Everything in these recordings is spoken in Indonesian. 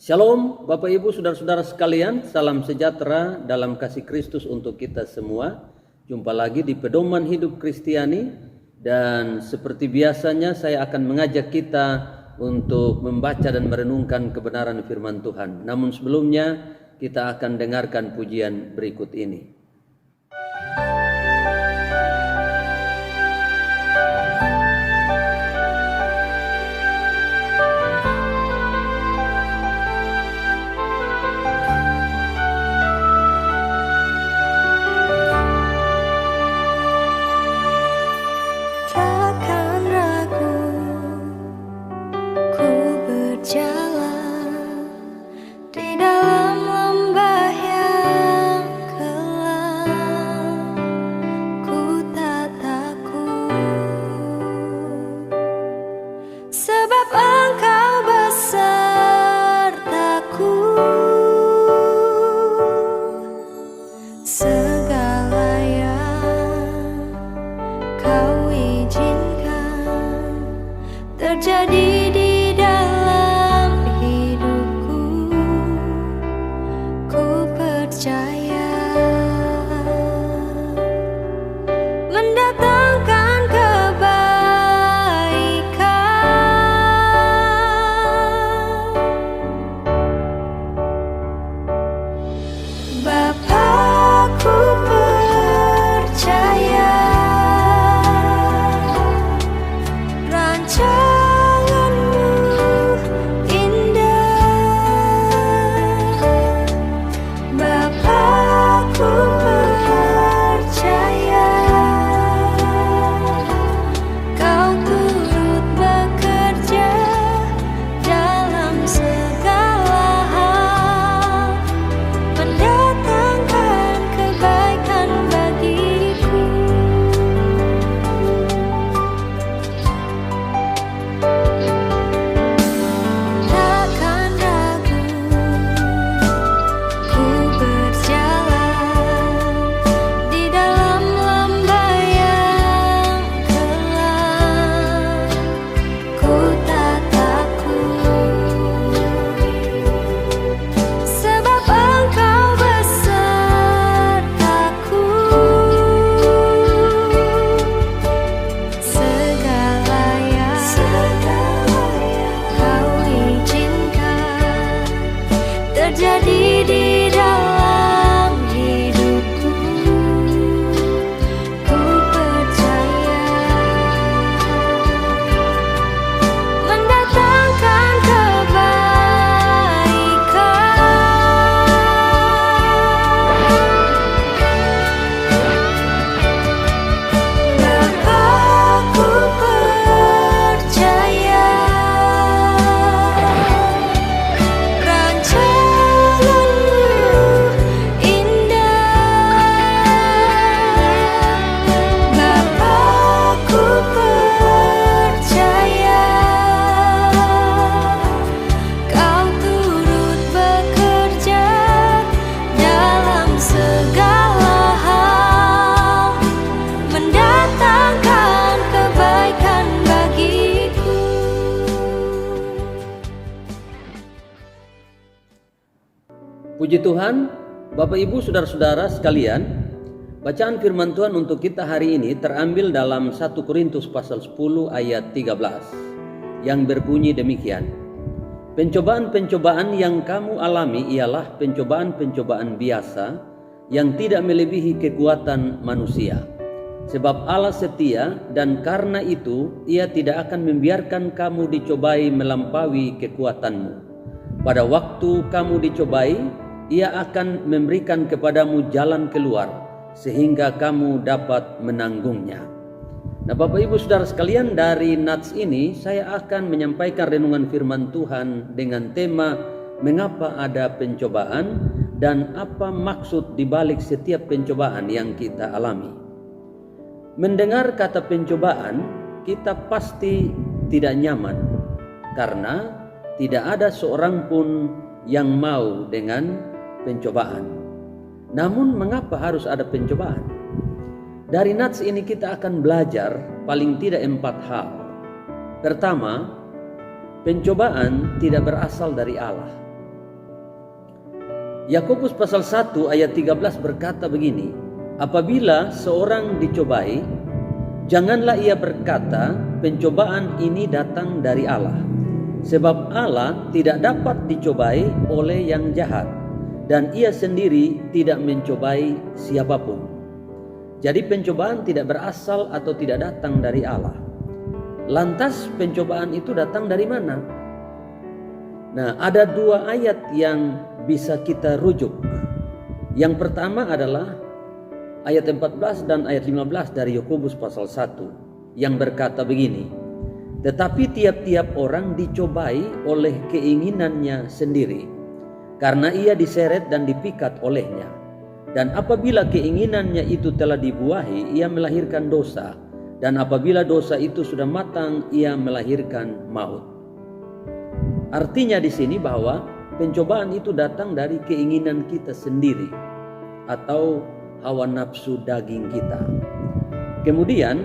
Shalom Bapak Ibu Saudara-saudara sekalian, salam sejahtera dalam kasih Kristus untuk kita semua. Jumpa lagi di Pedoman Hidup Kristiani, dan seperti biasanya saya akan mengajak kita untuk membaca dan merenungkan kebenaran firman Tuhan. Namun sebelumnya kita akan dengarkan pujian berikut ini. Puji Tuhan, Bapak Ibu Saudara-saudara sekalian, bacaan firman Tuhan untuk kita hari ini terambil dalam 1 Korintus pasal 10 ayat 13 yang berbunyi demikian. Pencobaan-pencobaan yang kamu alami ialah pencobaan-pencobaan biasa yang tidak melebihi kekuatan manusia. Sebab Allah setia, dan karena itu Ia tidak akan membiarkan kamu dicobai melampaui kekuatanmu. Pada waktu kamu dicobai, Ia akan memberikan kepadamu jalan keluar sehingga kamu dapat menanggungnya. Nah, Bapak Ibu Saudara sekalian, dari nats ini saya akan menyampaikan renungan firman Tuhan dengan tema mengapa ada pencobaan dan apa maksud di balik setiap pencobaan yang kita alami. Mendengar kata pencobaan, kita pasti tidak nyaman karena tidak ada seorang pun yang mau dengan pencobaan. Namun mengapa harus ada pencobaan? Dari nats ini kita akan belajar paling tidak 4 hal. Pertama, pencobaan tidak berasal dari Allah. Yakobus pasal 1 ayat 13 berkata begini, apabila seorang dicobai, janganlah ia berkata, pencobaan ini datang dari Allah. Sebab Allah tidak dapat dicobai oleh yang jahat, dan ia sendiri tidak mencobai siapapun. Jadi pencobaan tidak berasal atau tidak datang dari Allah. Lantas pencobaan itu datang dari mana? Nah, ada dua ayat yang bisa kita rujuk. Yang pertama adalah ayat 14 dan ayat 15 dari Yakobus pasal 1 yang berkata begini, tetapi tiap-tiap orang dicobai oleh keinginannya sendiri, karena ia diseret dan dipikat olehnya. Dan apabila keinginannya itu telah dibuahi, ia melahirkan dosa. Dan apabila dosa itu sudah matang, ia melahirkan maut. Artinya di sini bahwa pencobaan itu datang dari keinginan kita sendiri atau hawa nafsu daging kita. Kemudian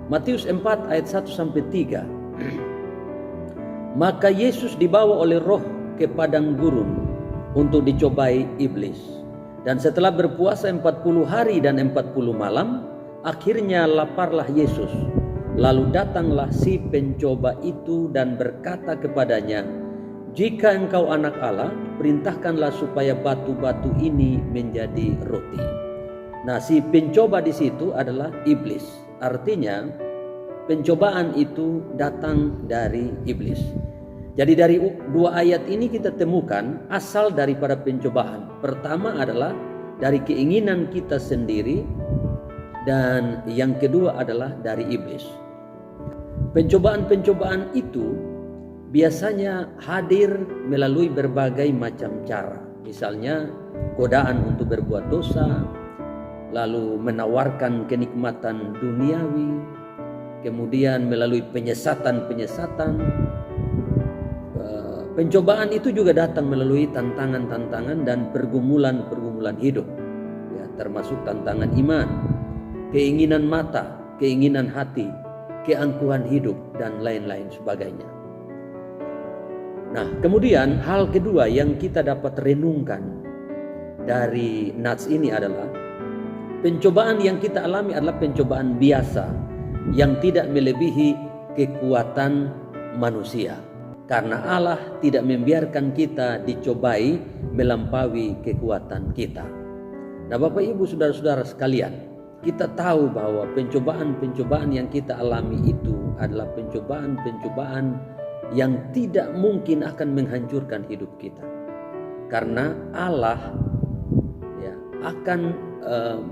Matius 4 ayat 1 sampai 3. Maka Yesus dibawa oleh Roh ke padang gurun untuk dicobai iblis. Dan setelah berpuasa 40 hari dan 40 malam, akhirnya laparlah Yesus. Lalu datanglah si pencoba itu dan berkata kepadanya, jika engkau anak Allah, perintahkanlah supaya batu-batu ini menjadi roti. Nah, si pencoba di situ adalah iblis. Artinya pencobaan itu datang dari iblis. Jadi dari dua ayat ini kita temukan asal daripada pencobaan. Pertama adalah dari keinginan kita sendiri, dan yang kedua adalah dari iblis. Pencobaan-pencobaan itu biasanya hadir melalui berbagai macam cara. Misalnya godaan untuk berbuat dosa, lalu menawarkan kenikmatan duniawi, kemudian melalui penyesatan-penyesatan. Pencobaan itu juga datang melalui tantangan-tantangan dan pergumulan-pergumulan hidup, ya, termasuk tantangan iman, keinginan mata, keinginan hati, keangkuhan hidup, dan lain-lain sebagainya. Nah, kemudian hal kedua yang kita dapat renungkan dari nats ini adalah pencobaan yang kita alami adalah pencobaan biasa yang tidak melebihi kekuatan manusia. Karena Allah tidak membiarkan kita dicobai melampaui kekuatan kita. Nah, Bapak Ibu saudara-saudara sekalian, kita tahu bahwa pencobaan-pencobaan yang kita alami itu adalah pencobaan-pencobaan yang tidak mungkin akan menghancurkan hidup kita. Karena Allah ya, akan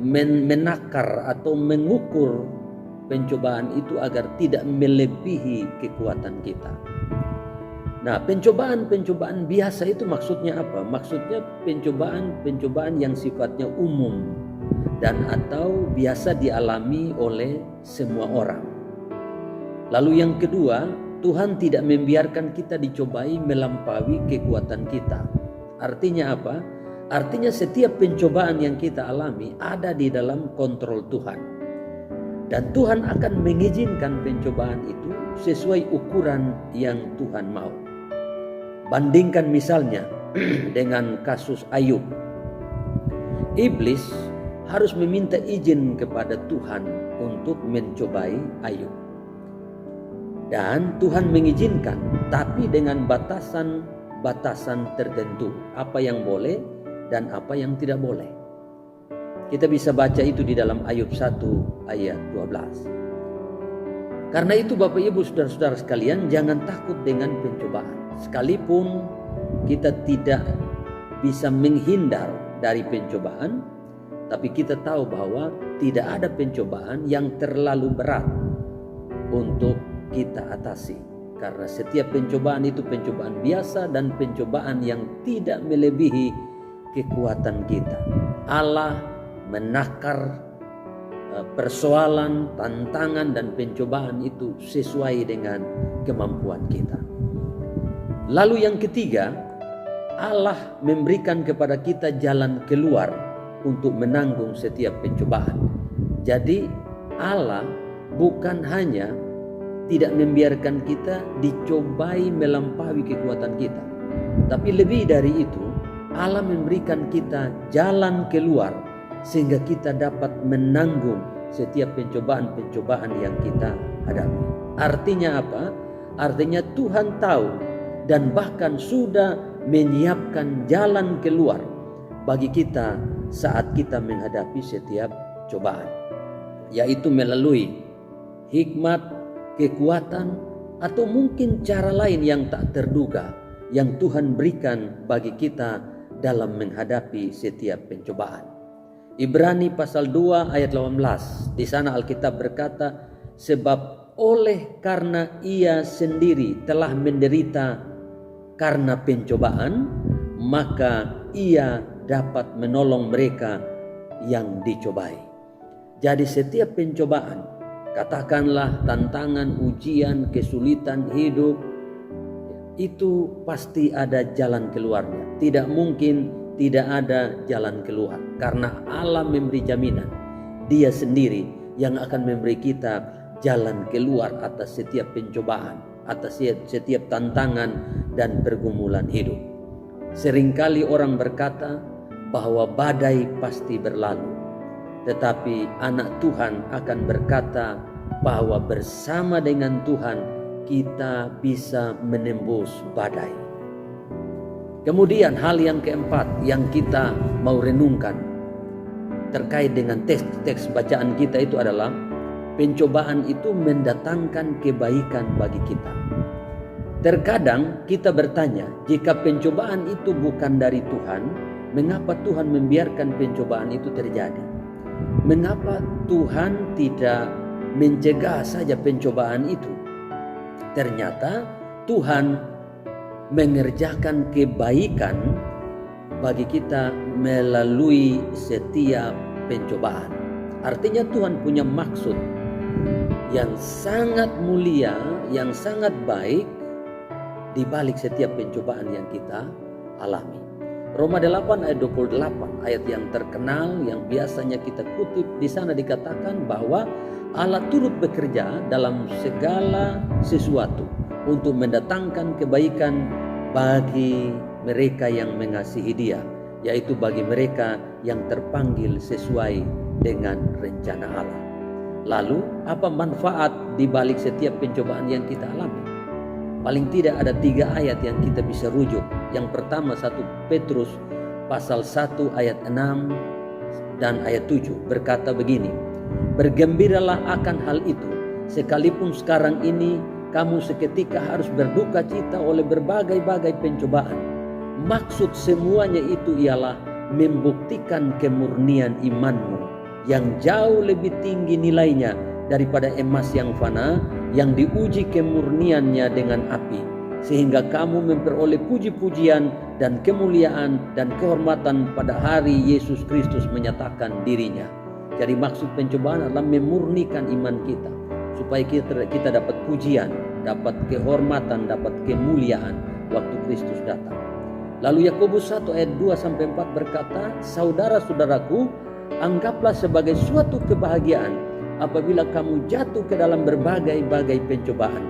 menakar atau mengukur pencobaan itu agar tidak melebihi kekuatan kita. Nah, pencobaan-pencobaan biasa itu maksudnya apa? Maksudnya pencobaan-pencobaan yang sifatnya umum dan atau biasa dialami oleh semua orang. Lalu yang kedua, Tuhan tidak membiarkan kita dicobai melampaui kekuatan kita. Artinya apa? Artinya setiap pencobaan yang kita alami ada di dalam kontrol Tuhan. Dan Tuhan akan mengizinkan pencobaan itu sesuai ukuran yang Tuhan mau. Bandingkan misalnya dengan kasus Ayub. Iblis harus meminta izin kepada Tuhan untuk mencobai Ayub. Dan Tuhan mengizinkan, tapi dengan batasan-batasan tertentu. Apa yang boleh dan apa yang tidak boleh. Kita bisa baca itu di dalam Ayub 1 ayat 12. Karena itu Bapak Ibu saudara-saudara sekalian, jangan takut dengan pencobaan. Sekalipun kita tidak bisa menghindar dari pencobaan, tapi kita tahu bahwa tidak ada pencobaan yang terlalu berat untuk kita atasi. Karena setiap pencobaan itu pencobaan biasa dan pencobaan yang tidak melebihi kekuatan kita. Allah menakar persoalan, tantangan dan pencobaan itu sesuai dengan kemampuan kita. Lalu yang ketiga, Allah memberikan kepada kita jalan keluar untuk menanggung setiap pencobaan. Jadi Allah bukan hanya tidak membiarkan kita dicobai melampaui kekuatan kita, tapi lebih dari itu, Allah memberikan kita jalan keluar sehingga kita dapat menanggung setiap pencobaan-pencobaan yang kita hadapi. Artinya apa? Artinya Tuhan tahu dan bahkan sudah menyiapkan jalan keluar bagi kita saat kita menghadapi setiap cobaan, yaitu melalui hikmat, kekuatan, atau mungkin cara lain yang tak terduga yang Tuhan berikan bagi kita dalam menghadapi setiap pencobaan. Ibrani pasal 2 ayat 18, di sana Alkitab berkata, sebab oleh karena ia sendiri telah menderita karena pencobaan, maka ia dapat menolong mereka yang dicobai. Jadi setiap pencobaan, katakanlah tantangan, ujian, kesulitan hidup, itu pasti ada jalan keluarnya. Tidak mungkin tidak ada jalan keluar, karena Allah memberi jaminan. Dia sendiri yang akan memberi kita jalan keluar atas setiap pencobaan, atas setiap tantangan dan pergumulan hidup. Seringkali orang berkata bahwa badai pasti berlalu, tetapi anak Tuhan akan berkata bahwa bersama dengan Tuhan kita bisa menembus badai. Kemudian hal yang keempat yang kita mau renungkan terkait dengan teks bacaan kita itu adalah pencobaan itu mendatangkan kebaikan bagi kita. Terkadang kita bertanya, jika pencobaan itu bukan dari Tuhan, mengapa Tuhan membiarkan pencobaan itu terjadi? Mengapa Tuhan tidak mencegah saja pencobaan itu? Ternyata Tuhan mengerjakan kebaikan bagi kita melalui setiap pencobaan. Artinya Tuhan punya maksud yang sangat mulia, yang sangat baik di balik setiap pencobaan yang kita alami. Roma 8 ayat 28, ayat yang terkenal yang biasanya kita kutip, di sana dikatakan bahwa Allah turut bekerja dalam segala sesuatu untuk mendatangkan kebaikan bagi mereka yang mengasihi Dia, yaitu bagi mereka yang terpanggil sesuai dengan rencana Allah. Lalu apa manfaat di balik setiap pencobaan yang kita alami? Paling tidak ada 3 ayat yang kita bisa rujuk. Yang pertama 1 Petrus pasal 1 ayat 6 dan ayat 7 berkata begini, bergembiralah akan hal itu, sekalipun sekarang ini kamu seketika harus berduka cita oleh berbagai-bagai pencobaan. Maksud semuanya itu ialah membuktikan kemurnian imanmu yang jauh lebih tinggi nilainya daripada emas yang fana, yang diuji kemurniannya dengan api, sehingga kamu memperoleh puji-pujian dan kemuliaan dan kehormatan pada hari Yesus Kristus menyatakan dirinya. Jadi maksud pencobaan adalah memurnikan iman kita, supaya kita dapat pujian, dapat kehormatan, dapat kemuliaan waktu Kristus datang. Lalu Yakobus 1 ayat 2-4 berkata, saudara-saudaraku, anggaplah sebagai suatu kebahagiaan apabila kamu jatuh ke dalam berbagai-bagai pencobaan,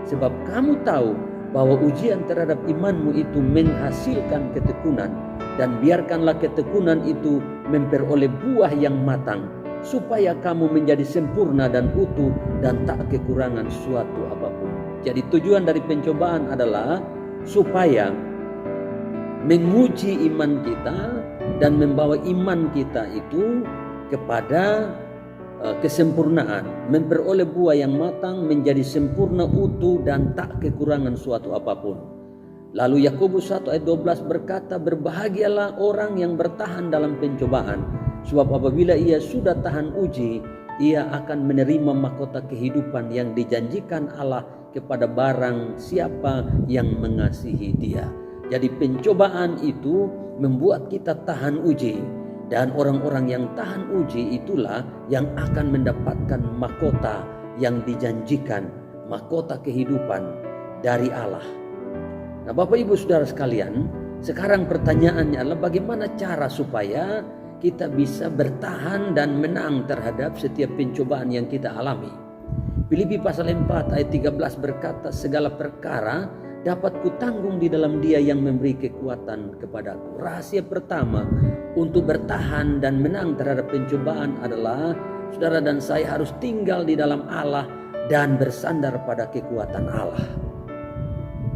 sebab kamu tahu bahwa ujian terhadap imanmu itu menghasilkan ketekunan, dan biarkanlah ketekunan itu memperoleh buah yang matang, supaya kamu menjadi sempurna dan utuh dan tak kekurangan suatu apapun. Jadi tujuan dari pencobaan adalah supaya menguji iman kita dan membawa iman kita itu kepada kesempurnaan, memperoleh buah yang matang, menjadi sempurna, utuh dan tak kekurangan suatu apapun. Lalu Yakobus 1 ayat 12 berkata, berbahagialah orang yang bertahan dalam pencobaan, sebab apabila ia sudah tahan uji, ia akan menerima mahkota kehidupan yang dijanjikan Allah kepada barang siapa yang mengasihi Dia. Jadi pencobaan itu membuat kita tahan uji, dan orang-orang yang tahan uji itulah yang akan mendapatkan mahkota yang dijanjikan, mahkota kehidupan dari Allah. Nah, Bapak Ibu Saudara sekalian, sekarang pertanyaannya adalah bagaimana cara supaya kita bisa bertahan dan menang terhadap setiap pencobaan yang kita alami. Filipi pasal 4 ayat 13 berkata, segala perkara dapat kutanggung di dalam Dia yang memberi kekuatan kepadaku. Rahasia pertama untuk bertahan dan menang terhadap pencobaan adalah saudara dan saya harus tinggal di dalam Allah dan bersandar pada kekuatan Allah.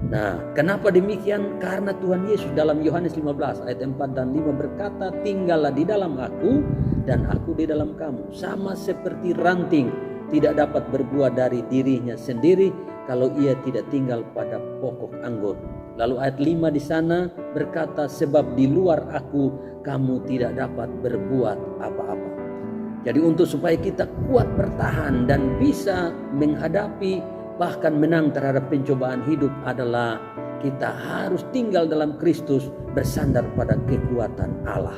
Nah, kenapa demikian? Karena Tuhan Yesus dalam Yohanes 15 ayat 4 dan 5 berkata, tinggallah di dalam aku dan aku di dalam kamu. Sama seperti ranting tidak dapat berbuah dari dirinya sendiri kalau ia tidak tinggal pada pokok anggur. Lalu ayat 5 di sana berkata, sebab di luar aku kamu tidak dapat berbuat apa-apa. Jadi untuk supaya kita kuat bertahan dan bisa menghadapi bahkan menang terhadap pencobaan hidup adalah kita harus tinggal dalam Kristus, bersandar pada kekuatan Allah.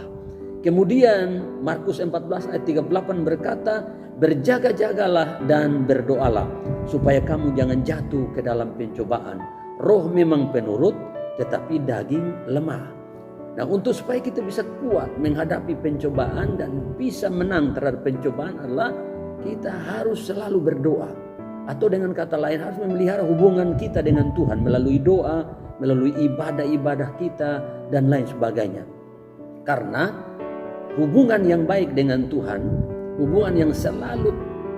Kemudian Markus 14 ayat 38 berkata, berjaga-jagalah dan berdoalah supaya kamu jangan jatuh ke dalam pencobaan. Roh memang penurut tetapi daging lemah. Nah, untuk supaya kita bisa kuat menghadapi pencobaan dan bisa menang terhadap pencobaan adalah kita harus selalu berdoa. Atau dengan kata lain harus memelihara hubungan kita dengan Tuhan melalui doa, melalui ibadah-ibadah kita dan lain sebagainya. Karena hubungan yang baik dengan Tuhan, hubungan yang selalu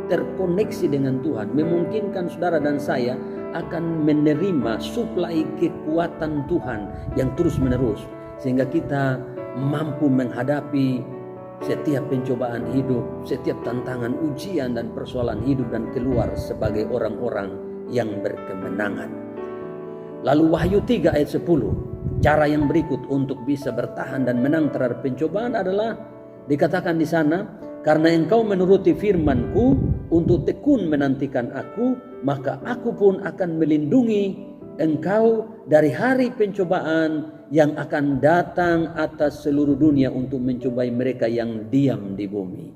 terkoneksi dengan Tuhan memungkinkan saudara dan saya akan menerima suplai kekuatan Tuhan yang terus menerus. Sehingga kita mampu menghadapi setiap pencobaan hidup, setiap tantangan, ujian dan persoalan hidup dan keluar sebagai orang-orang yang berkemenangan. Lalu Wahyu 3 ayat 10, cara yang berikut untuk bisa bertahan dan menang terhadap pencobaan adalah dikatakan di sana, karena engkau menuruti firman-Ku untuk tekun menantikan Aku, maka Aku pun akan melindungi engkau dari hari pencobaan yang akan datang atas seluruh dunia untuk mencobai mereka yang diam di bumi.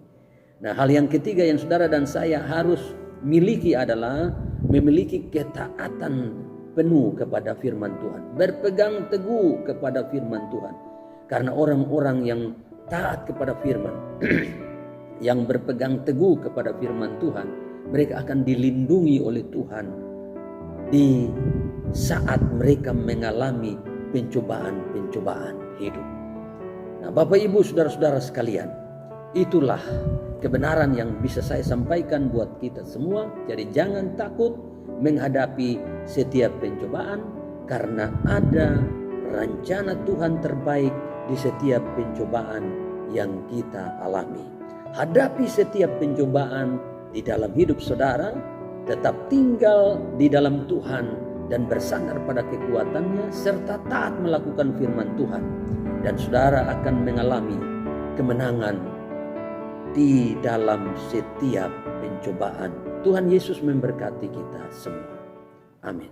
Nah, hal yang ketiga yang saudara dan saya harus miliki adalah memiliki ketaatan penuh kepada firman Tuhan. Berpegang teguh kepada firman Tuhan. Karena orang-orang yang taat kepada firman, yang berpegang teguh kepada firman Tuhan, mereka akan dilindungi oleh Tuhan di saat mereka mengalami pencobaan-pencobaan hidup. Nah, Bapak Ibu saudara-saudara sekalian, itulah kebenaran yang bisa saya sampaikan buat kita semua. Jadi jangan takut menghadapi setiap pencobaan, karena ada rencana Tuhan terbaik di setiap pencobaan yang kita alami. Hadapi setiap pencobaan di dalam hidup saudara, tetap tinggal di dalam Tuhan dan bersandar pada kekuatannya serta taat melakukan firman Tuhan, dan saudara akan mengalami kemenangan di dalam setiap pencobaan. Tuhan Yesus memberkati kita semua. Amin.